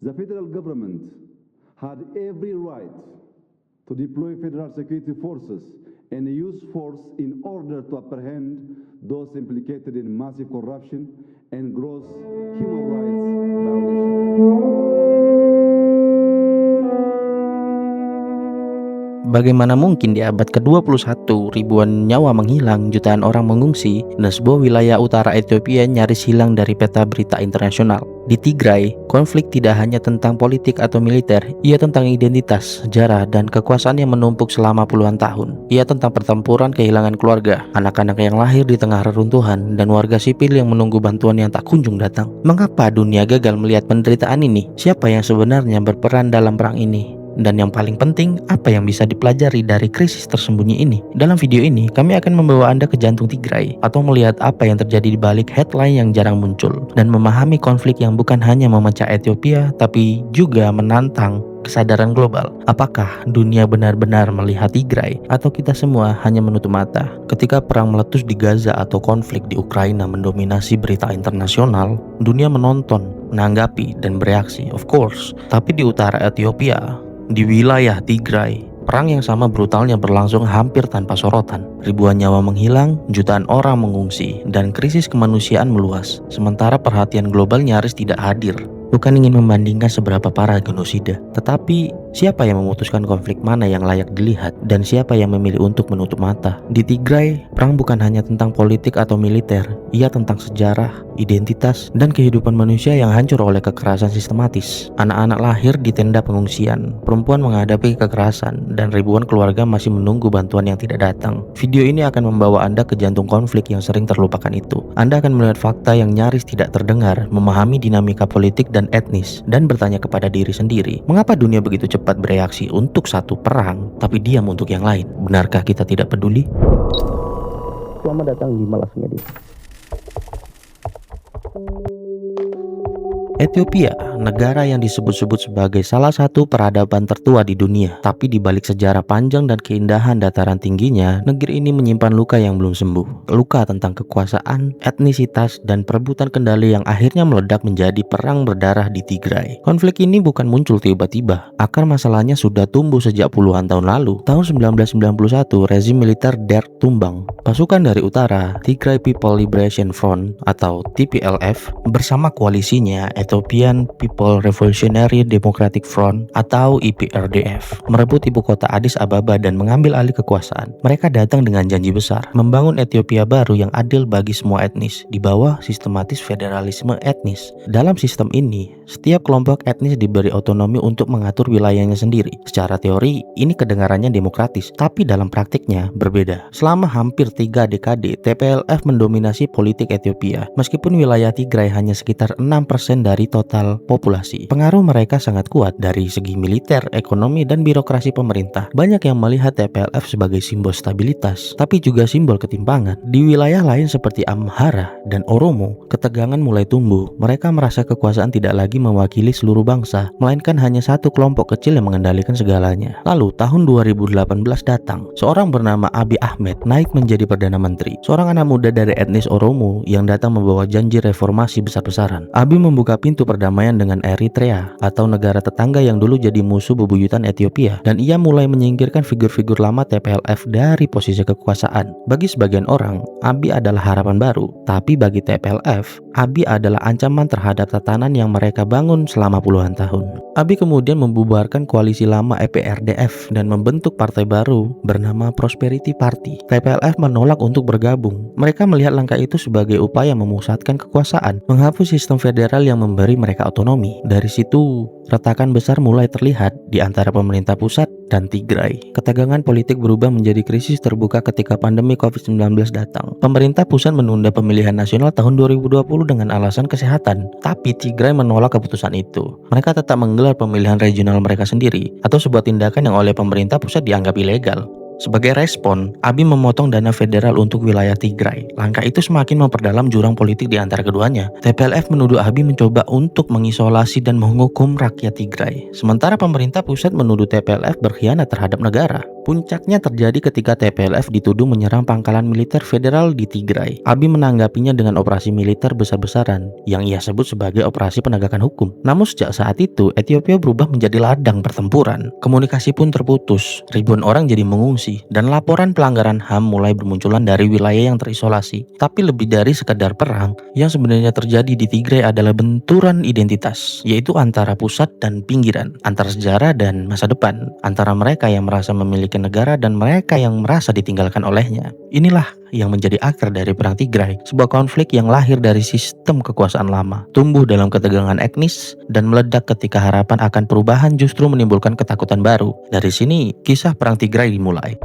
The federal government had every right to deploy federal security forces and use force in order to apprehend those implicated in massive corruption and gross human rights violations. Bagaimana mungkin di abad ke-21 ribuan nyawa menghilang, jutaan orang mengungsi, dan sebuah wilayah utara Ethiopia nyaris hilang dari peta berita internasional? Di Tigray, konflik tidak hanya tentang politik atau militer, ia tentang identitas, sejarah, dan kekuasaan yang menumpuk selama puluhan tahun. Ia tentang pertempuran kehilangan keluarga, anak-anak yang lahir di tengah reruntuhan, dan warga sipil yang menunggu bantuan yang tak kunjung datang. Mengapa dunia gagal melihat penderitaan ini? Siapa yang sebenarnya berperan dalam perang ini? Dan yang paling penting, apa yang bisa dipelajari dari krisis tersembunyi ini? Dalam video ini, kami akan membawa Anda ke jantung Tigray, atau melihat apa yang terjadi di balik headline yang jarang muncul, dan memahami konflik yang bukan hanya memecah Ethiopia, tapi juga menantang kesadaran global. Apakah dunia benar-benar melihat Tigray, atau kita semua hanya menutup mata? Ketika perang meletus di Gaza atau konflik di Ukraina mendominasi berita internasional, dunia menonton, menanggapi, dan bereaksi, of course. Tapi di utara Ethiopia, di wilayah Tigray, perang yang sama brutalnya berlangsung hampir tanpa sorotan. Ribuan nyawa menghilang, jutaan orang mengungsi, dan krisis kemanusiaan meluas. Sementara perhatian global nyaris tidak hadir. Bukan ingin membandingkan seberapa parah genosida, tetapi siapa yang memutuskan konflik mana yang layak dilihat, dan siapa yang memilih untuk menutup mata? Di Tigray, perang bukan hanya tentang politik atau militer, ia tentang sejarah, identitas, dan kehidupan manusia yang hancur oleh kekerasan sistematis. Anak-anak lahir di tenda pengungsian, perempuan menghadapi kekerasan, dan ribuan keluarga masih menunggu bantuan yang tidak datang. Video ini akan membawa Anda ke jantung konflik yang sering terlupakan itu. Anda akan melihat fakta yang nyaris tidak terdengar, memahami dinamika politik dan etnis, dan bertanya kepada diri sendiri, mengapa dunia begitu cepat bereaksi untuk satu perang, tapi diam untuk yang lain? Benarkah kita tidak peduli? Selamat datang di Malas Media. Ethiopia, negara yang disebut-sebut sebagai salah satu peradaban tertua di dunia. Tapi di balik sejarah panjang dan keindahan dataran tingginya, negeri ini menyimpan luka yang belum sembuh. Luka tentang kekuasaan, etnisitas, dan perebutan kendali yang akhirnya meledak menjadi perang berdarah di Tigray. Konflik ini bukan muncul tiba-tiba. Akar masalahnya sudah tumbuh sejak puluhan tahun lalu. Tahun 1991, rezim militer Derg tumbang. Pasukan dari utara, Tigray People Liberation Front atau TPLF, bersama koalisinya Ethiopian People Revolutionary Democratic Front atau EPRDF, merebut ibu kota Addis Ababa dan mengambil alih kekuasaan. Mereka datang dengan janji besar, membangun Ethiopia baru yang adil bagi semua etnis, di bawah sistematis federalisme etnis. Dalam sistem ini, setiap kelompok etnis diberi otonomi untuk mengatur wilayahnya sendiri. Secara teori, ini kedengarannya demokratis, tapi dalam praktiknya berbeda. Selama hampir 3 dekade, TPLF mendominasi politik Ethiopia, meskipun wilayah Tigray hanya sekitar 6% dari total populasi. Pengaruh mereka sangat kuat dari segi militer, ekonomi, dan birokrasi pemerintah. Banyak yang melihat TPLF sebagai simbol stabilitas, tapi juga simbol ketimpangan. Di wilayah lain seperti Amhara dan Oromo, ketegangan mulai tumbuh. Mereka merasa kekuasaan tidak lagi mewakili seluruh bangsa, melainkan hanya satu kelompok kecil yang mengendalikan segalanya. Lalu tahun 2018 datang. Seorang bernama Abiy Ahmed naik menjadi Perdana Menteri. Seorang anak muda dari etnis Oromo yang datang membawa janji reformasi besar-besaran. Abiy membuka pintu perdamaian dengan Eritrea atau negara tetangga yang dulu jadi musuh bebuyutan Ethiopia, dan ia mulai menyingkirkan figur-figur lama TPLF dari posisi kekuasaan. Bagi sebagian orang, Abiy adalah harapan baru, tapi bagi TPLF, Abiy adalah ancaman terhadap tatanan yang mereka bangun selama puluhan tahun. Abiy kemudian membubarkan koalisi lama EPRDF dan membentuk partai baru bernama Prosperity Party. TPLF menolak untuk bergabung. Mereka melihat langkah itu sebagai upaya memusatkan kekuasaan, menghapus sistem federal yang memberi mereka otonomi. Dari situ, retakan besar mulai terlihat di antara pemerintah pusat dan Tigray. Ketegangan politik berubah menjadi krisis terbuka ketika pandemi COVID-19 datang. Pemerintah pusat menunda pemilihan nasional tahun 2020 dengan alasan kesehatan, tapi Tigray menolak keputusan itu. Mereka tetap menggelar pemilihan regional mereka sendiri, atau sebuah tindakan yang oleh pemerintah pusat dianggap ilegal. Sebagai respon, Abiy memotong dana federal untuk wilayah Tigray. Langkah itu semakin memperdalam jurang politik di antara keduanya. TPLF menuduh Abiy mencoba untuk mengisolasi dan menghukum rakyat Tigray. Sementara pemerintah pusat menuduh TPLF berkhianat terhadap negara. Puncaknya terjadi ketika TPLF dituduh menyerang pangkalan militer federal di Tigray. Abiy menanggapinya dengan operasi militer besar-besaran yang ia sebut sebagai operasi penegakan hukum. Namun sejak saat itu, Ethiopia berubah menjadi ladang pertempuran. Komunikasi pun terputus, ribuan orang jadi mengungsi, dan laporan pelanggaran HAM mulai bermunculan dari wilayah yang terisolasi. Tapi lebih dari sekedar perang, yang sebenarnya terjadi di Tigray adalah benturan identitas, yaitu antara pusat dan pinggiran, antara sejarah dan masa depan, antara mereka yang merasa memiliki negara dan mereka yang merasa ditinggalkan olehnya. Inilah yang menjadi akar dari perang Tigray, sebuah konflik yang lahir dari sistem kekuasaan lama, tumbuh dalam ketegangan etnis, dan meledak ketika harapan akan perubahan justru menimbulkan ketakutan baru. Dari sini, kisah perang Tigray dimulai.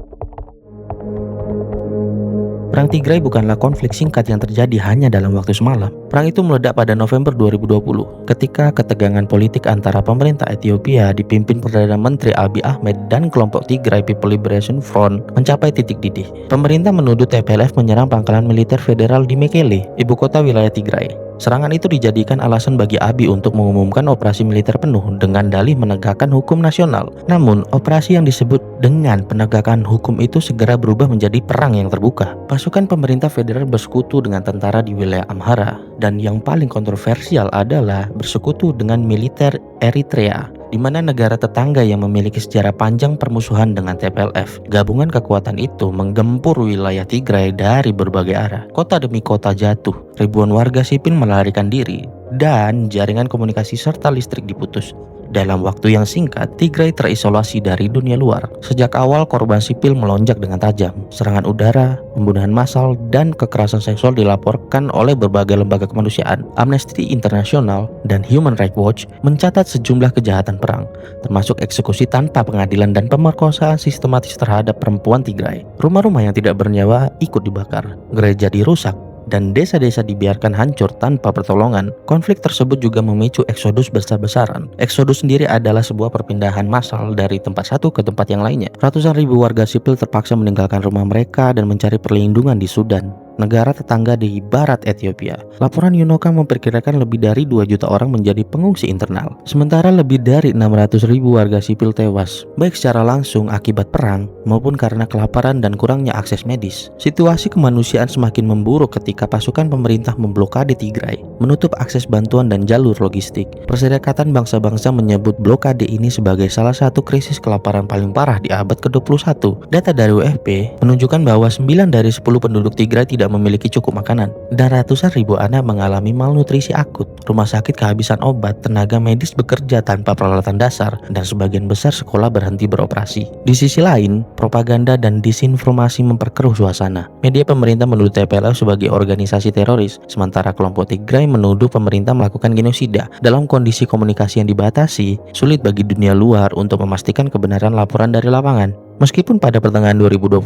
Perang Tigray bukanlah konflik singkat yang terjadi hanya dalam waktu semalam. Perang itu meledak pada November 2020 ketika ketegangan politik antara pemerintah Ethiopia dipimpin Perdana Menteri Abiy Ahmed dan kelompok Tigray People Liberation Front mencapai titik didih. Pemerintah menuduh TPLF menyerang pangkalan militer federal di Mekelle, ibu kota wilayah Tigray. Serangan itu dijadikan alasan bagi Abiy untuk mengumumkan operasi militer penuh dengan dalih menegakkan hukum nasional. Namun, operasi yang disebut dengan penegakan hukum itu segera berubah menjadi perang yang terbuka. Pasukan pemerintah federal bersekutu dengan tentara di wilayah Amhara, dan yang paling kontroversial adalah bersekutu dengan militer Eritrea, di mana negara tetangga yang memiliki sejarah panjang permusuhan dengan TPLF. Gabungan kekuatan itu menggempur wilayah Tigray dari berbagai arah. Kota demi kota jatuh, ribuan warga sipil melarikan diri, dan jaringan komunikasi serta listrik diputus. Dalam waktu yang singkat, Tigray terisolasi dari dunia luar. Sejak awal, korban sipil melonjak dengan tajam. Serangan udara, pembunuhan massal, dan kekerasan seksual dilaporkan oleh berbagai lembaga kemanusiaan. Amnesty International dan Human Rights Watch mencatat sejumlah kejahatan perang, termasuk eksekusi tanpa pengadilan dan pemerkosaan sistematis terhadap perempuan Tigray. Rumah-rumah yang tidak bernyawa ikut dibakar, gereja dirusak, dan desa-desa dibiarkan hancur tanpa pertolongan. Konflik tersebut juga memicu eksodus besar-besaran. Eksodus sendiri adalah sebuah perpindahan massal dari tempat satu ke tempat yang lainnya. Ratusan ribu warga sipil terpaksa meninggalkan rumah mereka dan mencari perlindungan di Sudan, negara tetangga di barat Ethiopia. Laporan UNOCHA memperkirakan lebih dari 2 juta orang menjadi pengungsi internal. Sementara lebih dari 600 ribu warga sipil tewas, baik secara langsung akibat perang maupun karena kelaparan dan kurangnya akses medis. Situasi kemanusiaan semakin memburuk ketika pasukan pemerintah memblokade Tigray, menutup akses bantuan dan jalur logistik. Perserikatan Bangsa-Bangsa menyebut blokade ini sebagai salah satu krisis kelaparan paling parah di abad ke-21. Data dari WFP menunjukkan bahwa 9 dari 10 penduduk Tigray tidak memiliki cukup makanan, dan ratusan ribu anak mengalami malnutrisi akut. Rumah sakit kehabisan obat, tenaga medis bekerja tanpa peralatan dasar, dan sebagian besar sekolah berhenti beroperasi. Di sisi lain, propaganda dan disinformasi memperkeruh suasana. Media pemerintah menuduh TPLF sebagai organisasi teroris, sementara kelompok Tigray menuduh pemerintah melakukan genosida. Dalam kondisi komunikasi yang dibatasi, sulit bagi dunia luar untuk memastikan kebenaran laporan dari lapangan. Meskipun pada pertengahan 2021,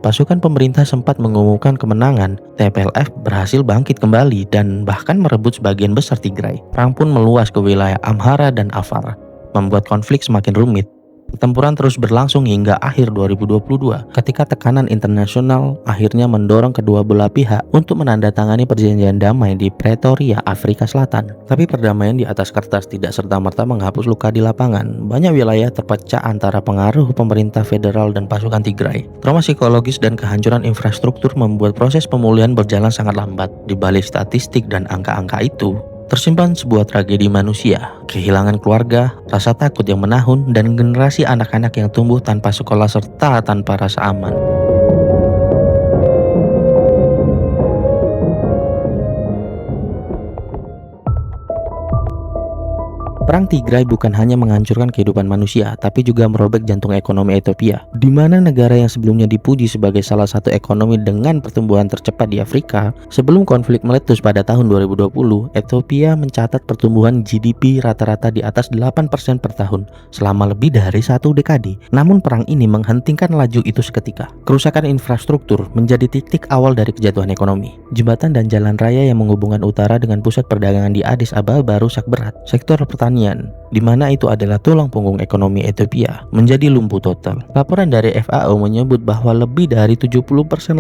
pasukan pemerintah sempat mengumumkan kemenangan, TPLF berhasil bangkit kembali dan bahkan merebut sebagian besar Tigray. Perang pun meluas ke wilayah Amhara dan Afar, membuat konflik semakin rumit. Pertempuran terus berlangsung hingga akhir 2022, ketika tekanan internasional akhirnya mendorong kedua belah pihak untuk menandatangani perjanjian damai di Pretoria, Afrika Selatan. Tapi perdamaian di atas kertas tidak serta-merta menghapus luka di lapangan. Banyak wilayah terpecah antara pengaruh pemerintah federal dan pasukan Tigray. Trauma psikologis dan kehancuran infrastruktur membuat proses pemulihan berjalan sangat lambat. Di balik statistik dan angka-angka itu, tersimpan sebuah tragedi manusia, kehilangan keluarga, rasa takut yang menahun, dan generasi anak-anak yang tumbuh tanpa sekolah serta tanpa rasa aman. Perang Tigray bukan hanya menghancurkan kehidupan manusia, tapi juga merobek jantung ekonomi Ethiopia, di mana negara yang sebelumnya dipuji sebagai salah satu ekonomi dengan pertumbuhan tercepat di Afrika. Sebelum konflik meletus pada tahun 2020, Ethiopia mencatat pertumbuhan GDP rata-rata di atas 8% per tahun selama lebih dari 1 dekade. Namun perang ini menghentikan laju itu seketika. Kerusakan infrastruktur menjadi titik awal dari kejatuhan ekonomi. Jembatan dan jalan raya yang menghubungkan utara dengan pusat perdagangan di Addis Ababa rusak berat. Sektor pertanian pertanian, di mana itu adalah tulang punggung ekonomi Ethiopia, menjadi lumpuh total. Laporan dari FAO menyebut bahwa lebih dari 70%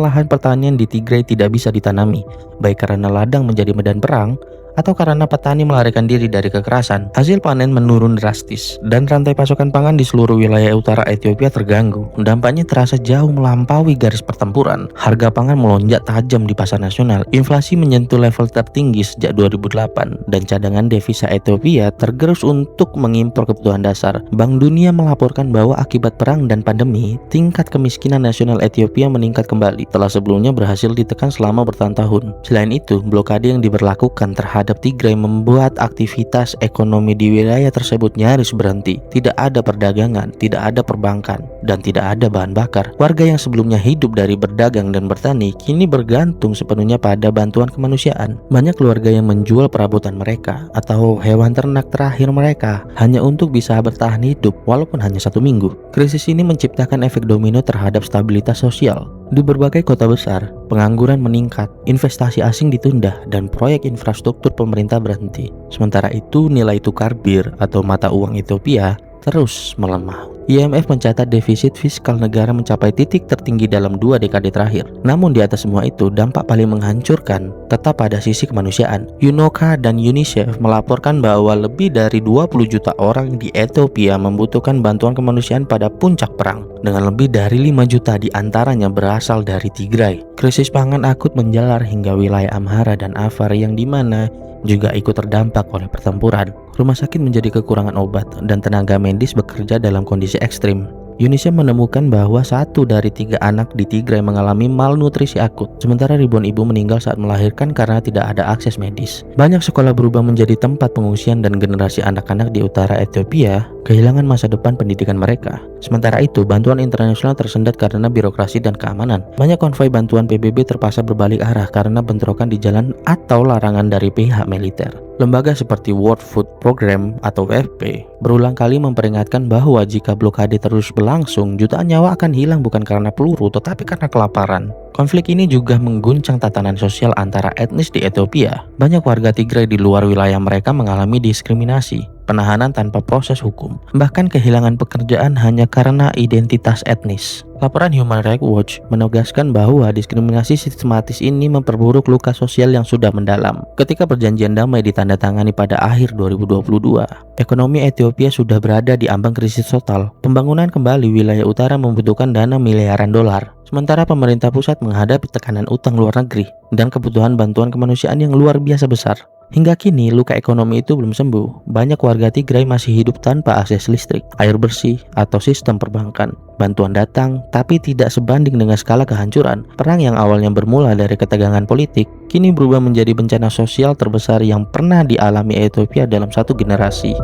lahan pertanian di Tigray tidak bisa ditanami, baik karena ladang menjadi medan perang atau karena petani melarikan diri dari kekerasan. Hasil panen menurun drastis dan rantai pasokan pangan di seluruh wilayah utara Ethiopia terganggu. Dampaknya terasa jauh melampaui garis pertempuran. Harga pangan melonjak tajam di pasar nasional. Inflasi menyentuh level tertinggi sejak 2008 dan cadangan devisa Ethiopia tergerus untuk mengimpor kebutuhan dasar. Bank Dunia melaporkan bahwa akibat perang dan pandemi, tingkat kemiskinan nasional Ethiopia meningkat kembali setelah sebelumnya berhasil ditekan selama bertahun-tahun. Selain itu, blokade yang diberlakukan terhadap Tigray membuat aktivitas ekonomi di wilayah tersebut nyaris berhenti. Tidak ada perdagangan, tidak ada perbankan, dan tidak ada bahan bakar. Warga yang sebelumnya hidup dari berdagang dan bertani kini bergantung sepenuhnya pada bantuan kemanusiaan. Banyak keluarga yang menjual perabotan mereka atau hewan ternak terakhir mereka hanya untuk bisa bertahan hidup walaupun hanya 1 minggu. Krisis ini menciptakan efek domino terhadap stabilitas sosial. Di berbagai kota besar, pengangguran meningkat, investasi asing ditunda, dan proyek infrastruktur pemerintah berhenti. Sementara itu, nilai tukar BIR atau mata uang Ethiopia terus melemah. IMF mencatat defisit fiskal negara mencapai titik tertinggi dalam 2 dekade terakhir. Namun di atas semua itu, dampak paling menghancurkan tetap pada sisi kemanusiaan. UNOCHA dan UNICEF melaporkan bahwa lebih dari 20 juta orang di Ethiopia membutuhkan bantuan kemanusiaan pada puncak perang, dengan lebih dari 5 juta di antaranya berasal dari Tigray. Krisis pangan akut menjalar hingga wilayah Amhara dan Afar yang dimana juga ikut terdampak oleh pertempuran. Rumah sakit menjadi kekurangan obat dan tenaga medis bekerja dalam kondisi ekstrim. UNICEF menemukan bahwa 1 dari 3 anak di Tigray mengalami malnutrisi akut, sementara ribuan ibu meninggal saat melahirkan karena tidak ada akses medis. Banyak sekolah berubah menjadi tempat pengungsian dan generasi anak-anak di utara Ethiopia kehilangan masa depan pendidikan mereka. Sementara itu, bantuan internasional tersendat karena birokrasi dan keamanan. Banyak konvoi bantuan PBB terpaksa berbalik arah karena bentrokan di jalan atau larangan dari pihak militer. Lembaga seperti World Food Program atau WFP berulang kali memperingatkan bahwa jika blokade terus berlangsung, jutaan nyawa akan hilang bukan karena peluru tetapi karena kelaparan. Konflik ini juga mengguncang tatanan sosial antara etnis di Ethiopia. Banyak warga Tigray di luar wilayah mereka mengalami diskriminasi, penahanan tanpa proses hukum, bahkan kehilangan pekerjaan hanya karena identitas etnis. Laporan Human Rights Watch menegaskan bahwa diskriminasi sistematis ini memperburuk luka sosial yang sudah mendalam. Ketika perjanjian damai ditandatangani pada akhir 2022, ekonomi Ethiopia sudah berada di ambang krisis total. Pembangunan kembali wilayah utara membutuhkan dana miliaran dolar, sementara pemerintah pusat menghadapi tekanan utang luar negeri dan kebutuhan bantuan kemanusiaan yang luar biasa besar. Hingga kini, luka ekonomi itu belum sembuh. Banyak warga Tigray masih hidup tanpa akses listrik, air bersih, atau sistem perbankan. Bantuan datang, tapi tidak sebanding dengan skala kehancuran. Perang yang awalnya bermula dari ketegangan politik, kini berubah menjadi bencana sosial terbesar yang pernah dialami Ethiopia dalam 1 generasi.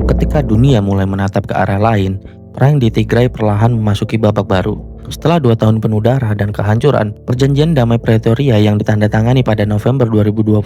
Ketika dunia mulai menatap ke arah lain, perang di Tigray perlahan memasuki babak baru. Setelah 2 tahun penuh darah dan kehancuran, perjanjian damai Pretoria yang ditandatangani pada November 2022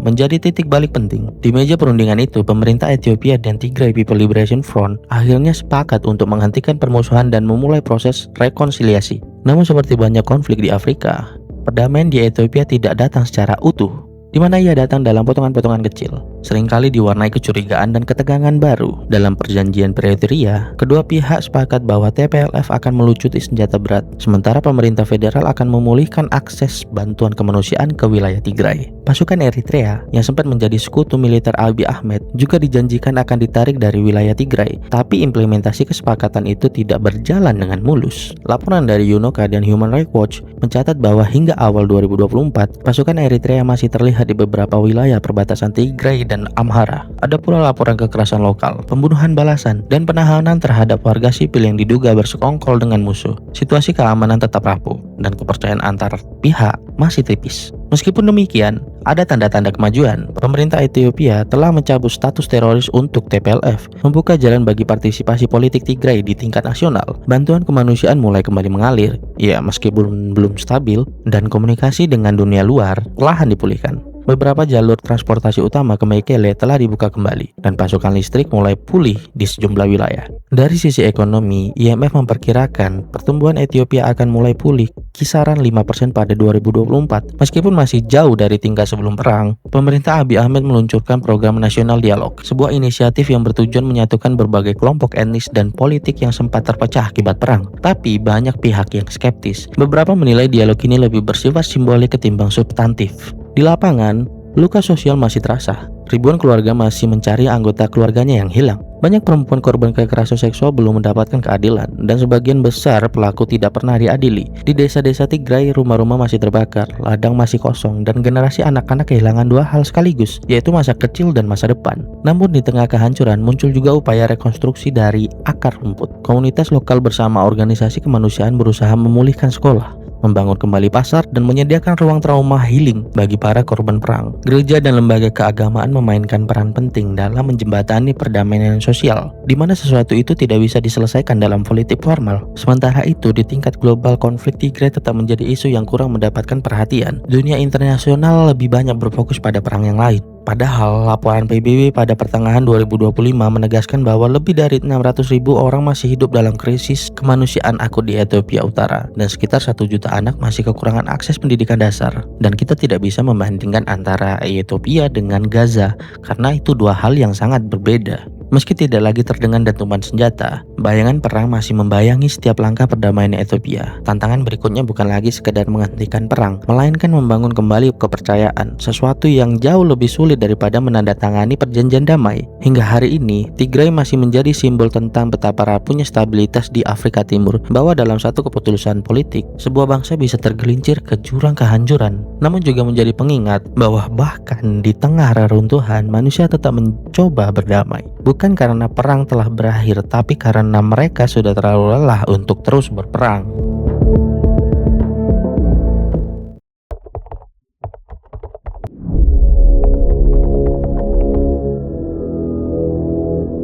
menjadi titik balik penting. Di meja perundingan itu, pemerintah Ethiopia dan Tigray People Liberation Front akhirnya sepakat untuk menghentikan permusuhan dan memulai proses rekonsiliasi. Namun seperti banyak konflik di Afrika, perdamaian di Ethiopia tidak datang secara utuh, di mana ia datang dalam potongan-potongan kecil, seringkali diwarnai kecurigaan dan ketegangan baru. Dalam perjanjian Pretoria, kedua pihak sepakat bahwa TPLF akan melucuti senjata berat, sementara pemerintah federal akan memulihkan akses bantuan kemanusiaan ke wilayah Tigray. Pasukan Eritrea, yang sempat menjadi sekutu militer Abiy Ahmed, juga dijanjikan akan ditarik dari wilayah Tigray, tapi implementasi kesepakatan itu tidak berjalan dengan mulus. Laporan dari UNOCHA dan Human Rights Watch mencatat bahwa hingga awal 2024, pasukan Eritrea masih terlihat di beberapa wilayah perbatasan Tigray dan Amhara. Ada pula laporan kekerasan lokal, pembunuhan balasan, dan penahanan terhadap warga sipil yang diduga bersekongkol dengan musuh. Situasi keamanan tetap rapuh, dan kepercayaan antar pihak masih tipis. Meskipun demikian, ada tanda-tanda kemajuan. Pemerintah Ethiopia telah mencabut status teroris untuk TPLF, membuka jalan bagi partisipasi politik Tigray di tingkat nasional. Bantuan kemanusiaan mulai kembali mengalir, ya meskipun belum stabil, dan komunikasi dengan dunia luar perlahan dipulihkan. Beberapa jalur transportasi utama ke Mekele telah dibuka kembali dan pasokan listrik mulai pulih di sejumlah wilayah. Dari sisi ekonomi, IMF memperkirakan pertumbuhan Ethiopia akan mulai pulih kisaran 5% pada 2024. Meskipun masih jauh dari tingkat sebelum perang, pemerintah Abiy Ahmed meluncurkan program nasional dialog, sebuah inisiatif yang bertujuan menyatukan berbagai kelompok etnis dan politik yang sempat terpecah akibat perang. Tapi banyak pihak yang skeptis. Beberapa menilai dialog ini lebih bersifat simbolik ketimbang substantif. Di lapangan, luka sosial masih terasa. Ribuan keluarga masih mencari anggota keluarganya yang hilang. Banyak perempuan korban kekerasan seksual belum mendapatkan keadilan, dan sebagian besar pelaku tidak pernah diadili. Di desa-desa Tigray, rumah-rumah masih terbakar, ladang masih kosong, dan generasi anak-anak kehilangan dua hal sekaligus, yaitu masa kecil dan masa depan. Namun di tengah kehancuran muncul juga upaya rekonstruksi dari akar rumput. Komunitas lokal bersama organisasi kemanusiaan berusaha memulihkan sekolah, membangun kembali pasar, dan menyediakan ruang trauma healing bagi para korban perang. Gereja dan lembaga keagamaan memainkan peran penting dalam menjembatani perdamaian sosial, di mana sesuatu itu tidak bisa diselesaikan dalam politik formal. Sementara itu, di tingkat global, konflik Tigray tetap menjadi isu yang kurang mendapatkan perhatian. Dunia internasional lebih banyak berfokus pada perang yang lain. Padahal laporan PBB pada pertengahan 2025 menegaskan bahwa lebih dari 600.000 orang masih hidup dalam krisis kemanusiaan akut di Ethiopia Utara, dan sekitar 1 juta anak masih kekurangan akses pendidikan dasar. Dan kita tidak bisa membandingkan antara Ethiopia dengan Gaza, karena itu dua hal yang sangat berbeda. Meski tidak lagi terdengar dentuman senjata, bayangan perang masih membayangi setiap langkah perdamaian Ethiopia. Tantangan berikutnya bukan lagi sekedar menghentikan perang, melainkan membangun kembali kepercayaan, sesuatu yang jauh lebih sulit daripada menandatangani perjanjian damai. Hingga hari ini, Tigray masih menjadi simbol tentang betapa rapuhnya stabilitas di Afrika Timur, bahwa dalam satu keputusan politik, sebuah bangsa bisa tergelincir ke jurang kehancuran. Namun juga menjadi pengingat bahwa bahkan di tengah reruntuhan, manusia tetap mencoba berdamai. Bukan karena perang telah berakhir, tapi karena mereka sudah terlalu lelah untuk terus berperang.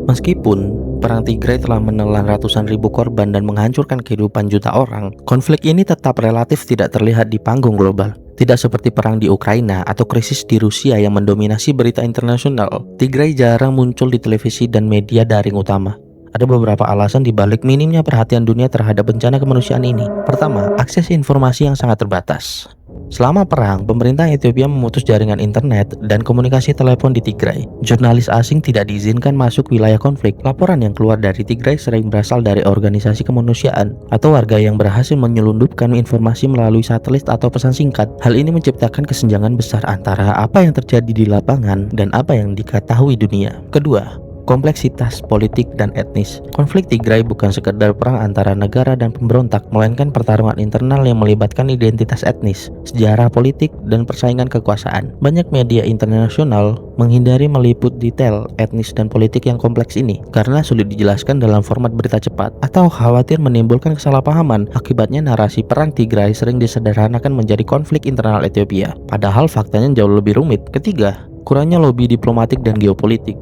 Meskipun perang Tigray telah menelan ratusan ribu korban dan menghancurkan kehidupan juta orang, konflik ini tetap relatif tidak terlihat di panggung global. Tidak seperti perang di Ukraina atau krisis di Rusia yang mendominasi berita internasional, Tigray jarang muncul di televisi dan media daring utama. Ada beberapa alasan di balik minimnya perhatian dunia terhadap bencana kemanusiaan ini. Pertama, akses informasi yang sangat terbatas. Selama perang, pemerintah Ethiopia memutus jaringan internet dan komunikasi telepon di Tigray. Jurnalis asing tidak diizinkan masuk wilayah konflik. Laporan yang keluar dari Tigray sering berasal dari organisasi kemanusiaan atau warga yang berhasil menyelundupkan informasi melalui satelit atau pesan singkat. Hal ini menciptakan kesenjangan besar antara apa yang terjadi di lapangan dan apa yang diketahui dunia. Kedua, kompleksitas politik dan etnis. Konflik Tigray bukan sekedar perang antara negara dan pemberontak, melainkan pertarungan internal yang melibatkan identitas etnis, sejarah politik, dan persaingan kekuasaan. Banyak media internasional menghindari meliput detail etnis dan politik yang kompleks ini karena sulit dijelaskan dalam format berita cepat atau khawatir menimbulkan kesalahpahaman. Akibatnya, narasi perang Tigray sering disederhanakan menjadi konflik internal Ethiopia, padahal faktanya jauh lebih rumit. Ketiga, kurangnya lobby diplomatik dan geopolitik.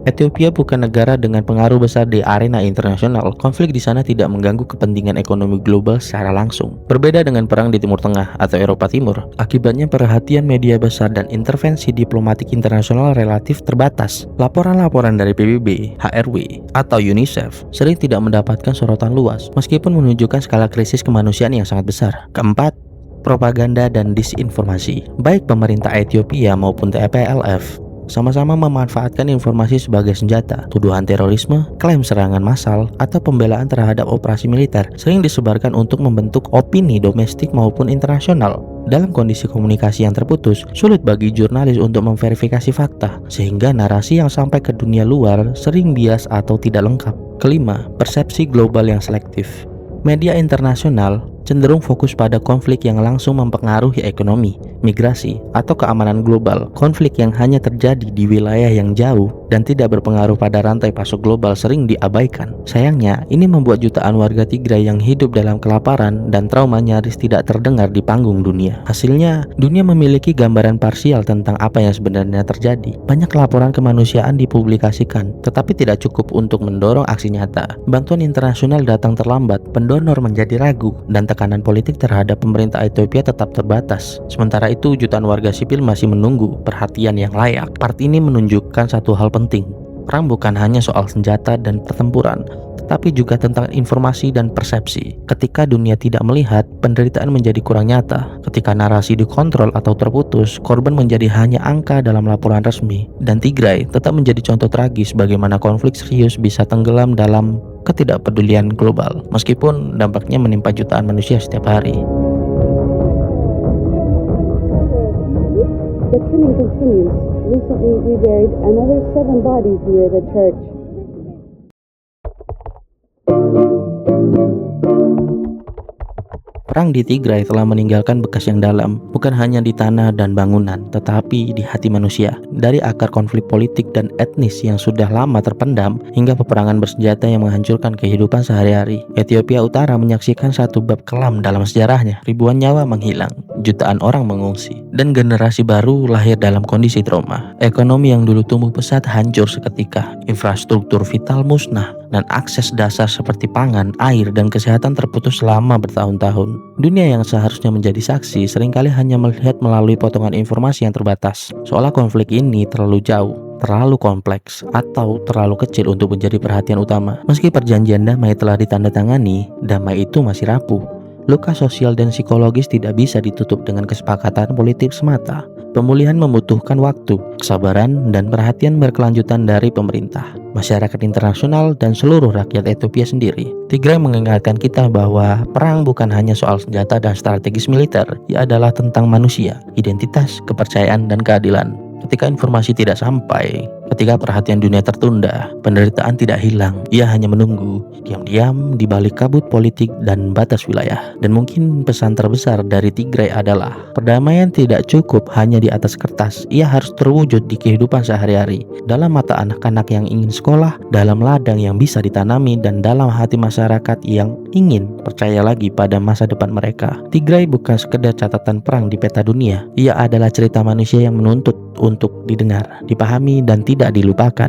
Ethiopia bukan negara dengan pengaruh besar di arena internasional. Konflik di sana tidak mengganggu kepentingan ekonomi global secara langsung. Berbeda dengan perang di Timur Tengah atau Eropa Timur, akibatnya perhatian media besar dan intervensi diplomatik internasional relatif terbatas. Laporan-laporan dari PBB, HRW, atau UNICEF sering tidak mendapatkan sorotan luas, meskipun menunjukkan skala krisis kemanusiaan yang sangat besar. Keempat, propaganda dan disinformasi. Baik pemerintah Ethiopia maupun TPLF sama-sama memanfaatkan informasi sebagai senjata. Tuduhan terorisme, klaim serangan massal, atau pembelaan terhadap operasi militer sering disebarkan untuk membentuk opini domestik maupun internasional. Dalam kondisi komunikasi yang terputus, sulit bagi jurnalis untuk memverifikasi fakta, sehingga narasi yang sampai ke dunia luar sering bias atau tidak lengkap. Kelima, persepsi global yang selektif. Media internasional cenderung fokus pada konflik yang langsung mempengaruhi ekonomi, migrasi, atau keamanan global. Konflik yang hanya terjadi di wilayah yang jauh dan tidak berpengaruh pada rantai pasok global sering diabaikan. Sayangnya, ini membuat jutaan warga Tigray yang hidup dalam kelaparan dan trauma nyaris tidak terdengar di panggung dunia. Hasilnya, dunia memiliki gambaran parsial tentang apa yang sebenarnya terjadi. Banyak laporan kemanusiaan dipublikasikan, tetapi tidak cukup untuk mendorong aksi nyata. Bantuan internasional datang terlambat, pendonor menjadi ragu, dan tekanan politik terhadap pemerintah Ethiopia tetap terbatas. Sementara itu, jutaan warga sipil masih menunggu perhatian yang layak. Part ini menunjukkan satu hal penting. Perang bukan hanya soal senjata dan pertempuran, tetapi juga tentang informasi dan persepsi. Ketika dunia tidak melihat, penderitaan menjadi kurang nyata. Ketika narasi dikontrol atau terputus, korban menjadi hanya angka dalam laporan resmi. Dan Tigray tetap menjadi contoh tragis bagaimana konflik serius bisa tenggelam dalam ketidakpedulian global, meskipun dampaknya menimpa jutaan manusia setiap hari. The killing continues. Recently, we buried another 7 bodies near the church. Perang di Tigray telah meninggalkan bekas yang dalam, bukan hanya di tanah dan bangunan, tetapi di hati manusia. Dari akar konflik politik dan etnis yang sudah lama terpendam, hingga peperangan bersenjata yang menghancurkan kehidupan sehari-hari. Ethiopia Utara menyaksikan satu bab kelam dalam sejarahnya. Ribuan nyawa menghilang, jutaan orang mengungsi, dan generasi baru lahir dalam kondisi trauma. Ekonomi yang dulu tumbuh pesat hancur seketika, infrastruktur vital musnah, dan akses dasar seperti pangan, air, dan kesehatan terputus selama bertahun-tahun. Dunia yang seharusnya menjadi saksi seringkali hanya melihat melalui potongan informasi yang terbatas, seolah konflik ini terlalu jauh, terlalu kompleks, atau terlalu kecil untuk menjadi perhatian utama. Meski perjanjian damai telah ditandatangani, damai itu masih rapuh. Luka sosial dan psikologis tidak bisa ditutup dengan kesepakatan politik semata. Pemulihan membutuhkan waktu, kesabaran, dan perhatian berkelanjutan dari pemerintah, masyarakat internasional, dan seluruh rakyat Ethiopia sendiri. Tigray mengingatkan kita bahwa perang bukan hanya soal senjata dan strategis militer, ia adalah tentang manusia, identitas, kepercayaan, dan keadilan. Ketika informasi tidak sampai, ketika perhatian dunia tertunda, penderitaan tidak hilang. Ia hanya menunggu, diam-diam di balik kabut politik dan batas wilayah. Dan mungkin pesan terbesar dari Tigray adalah, perdamaian tidak cukup hanya di atas kertas. Ia harus terwujud di kehidupan sehari-hari. Dalam mata anak-anak yang ingin sekolah, dalam ladang yang bisa ditanami, dan dalam hati masyarakat yang ingin percaya lagi pada masa depan mereka. Tigray bukan sekedar catatan perang di peta dunia. Ia adalah cerita manusia yang menuntut untuk didengar, dipahami, dan tidak dilupakan.